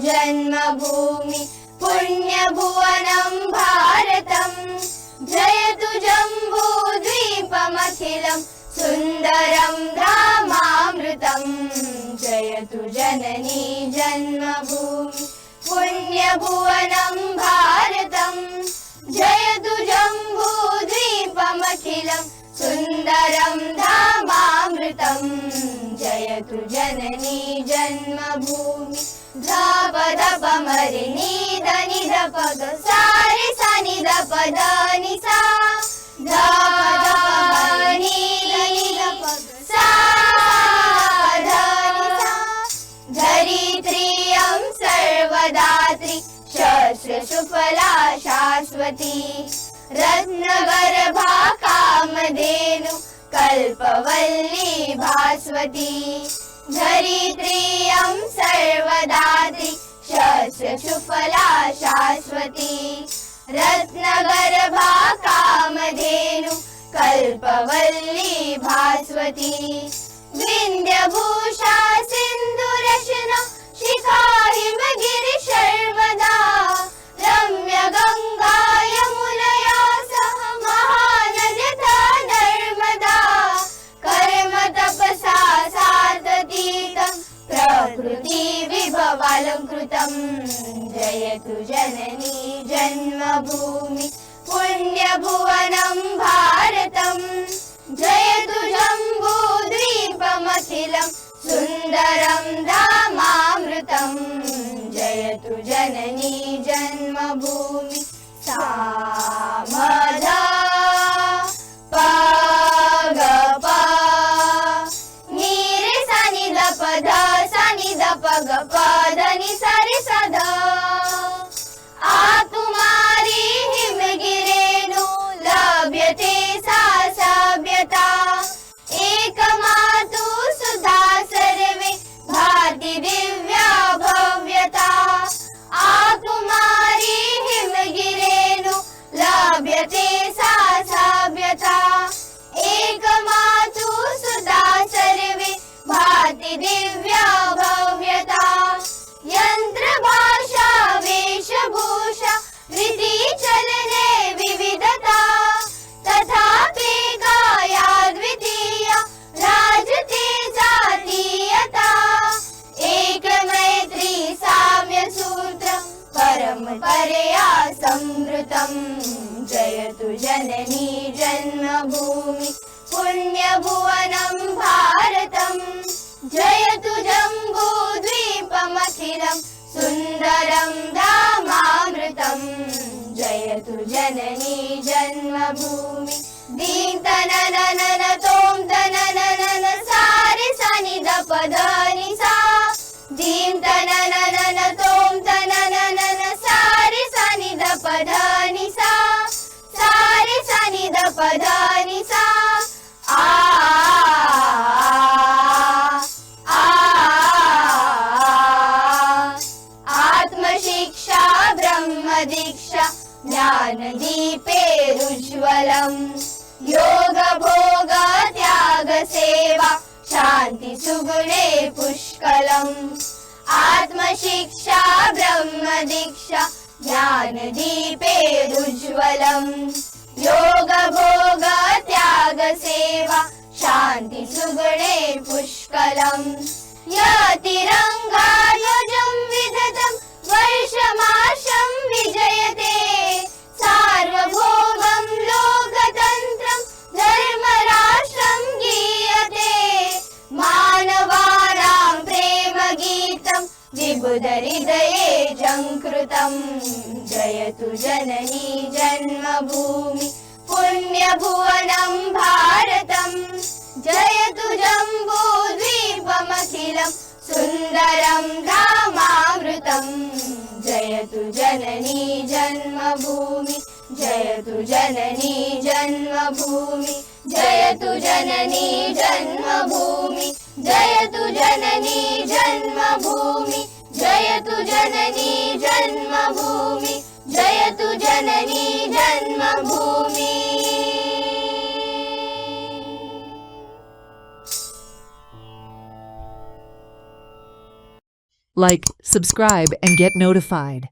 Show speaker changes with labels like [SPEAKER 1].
[SPEAKER 1] जन्मभूमि पुण्यभुवनं भारतम् जयतु जम्बूद्वीपमखिलं सुन्दरं धामामृतम् जयतु जननी जन्मभूमि पुण्यभुवनं भारतम् जयतु जम्बूद्वीपमखिलं सुन्दरं धामामृतम् जयतु जननी जन्मभूमि धप धप मरि निध निध पग सारे सा निध पद नि सा धप धप निध निध पग सा ध नि सा धरित्रियं सर्वदात्री शस्त्रशुफला शाश्वती रत्नगर्भा कामधेनु कल्पवल्ली भास्वती धरित्रियं सर्वदात्री शस्त्रशुफला शाश्वती रत्नगर्भा कामधेनु कल्पवल्ली भास्वती विन्ध्यभूषा सिन्धुरशना शिखा हिमगिरि शर्वदा रम्य गंगा यमुनया सह महानद्यथा नर्मदा कर्म तपसा साधतीतं प्रकृति विभवालंकृतं जयतु जननी जन्मभूमि पुण्यभुवनं भारतम् जयतु जम्बूद्वीपमखिलं सुन्दरं धामामृतम् जयतु जननी जन्मभूमि सामधा पग नीरे सा निध पध सा निध पग पद नि सा रे सा ध आ कुमारी हिमगिरेनु लभ्यते सा सभ्यता एकमातु सुधा सर्वे भाति दिव्या भव्यता आ कुमारी हिमगिरेनु लभ्यते सा सभ्यता एकमातु सुधा सर्वे भाति दिव्या भव्यता यंत्र भाषा वेशभूषा रीति चलने विविधता तथापि काया द्वितीया राजते जातीयता एक मैत्री साम्य सूत्र परम्परया संवृतम् जयतु जननी जन्मभूमि पुण्यभुवनं भारतम् जयतु जम्बूद्वीपमखिलं सुन्दरं धामामृतम् जयतु जननी जन्मभूमि दीं तनननन तों तनननन सा रे सा निध पद नि सा दीं तनननन तों तनननन सा रे सा निध पद नि सा रे सा निध पद नि सा आत्मशिक्षा ब्रह्मदीक्षा ज्ञानदीपेरुज्ज्वलम् योग भोग त्याग सेवा शान्ति सुगुणे पुष्कलम् आत्मशिक्षा ब्रह्मदीक्षा ज्ञानदीपेरुज्ज्वलम् योग भोग त्याग सेवा शान्ति सुगुणे पुष्कलम् यतिरङ्गानुजं विदधं वर्षमाशं विजयते सार्वभौमं लोकतन्त्रं धर्मराष्ट्रं गीयते मानवानां प्रेमगीतं विबुधहृदये झङ्कृतं जयतु जननी जन्मभूमि पुण्यभुवनं भारतम् जयतु जम्बूद्वीपमखिलं सुन्दरं धामामृतम् जयतु जननी जन्मभूमि जयतु जननी जन्मभूमि जयतु जननी जन्मभूमि जयतु जननी जन्मभूमि जयतु जननी जन्मभूमि जयतु जननी जन्मभूमि।
[SPEAKER 2] like, subscribe, and get notified.